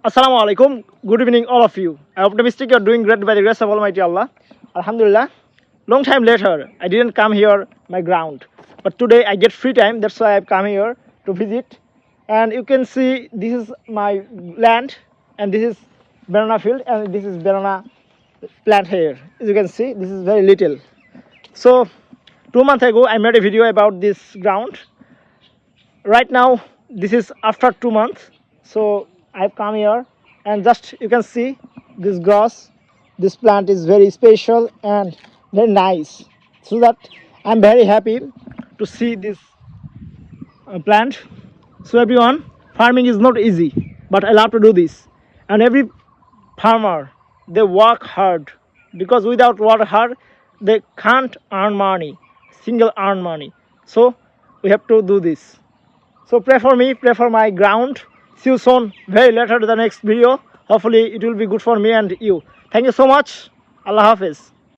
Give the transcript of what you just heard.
Assalamu alaikum. Good evening, all of you. I optimistic you're doing great by the grace of Almighty Allah. Alhamdulillah. Long time later, I didn't come here, my ground. But today I get free time. That's why I've come here to visit. And you can see this is my land, and this is banana field, and this is banana plant here. As you can see, this is very little. So 2 months ago, I made a video about this ground. Right now, this is after 2 months. So I've come here, and just you can see this grass. This plant is very special and very nice. So that I'm very happy to see this plant. So everyone, farming is not easy, but I love to do this. And every farmer, they work hard, because without work hard they can't earn money, single earn money. So we have to do this. So pray for me, pray for my ground. See you soon, very later to the next video. Hopefully it will be good for me and you. Thank you so much. Allah Hafiz.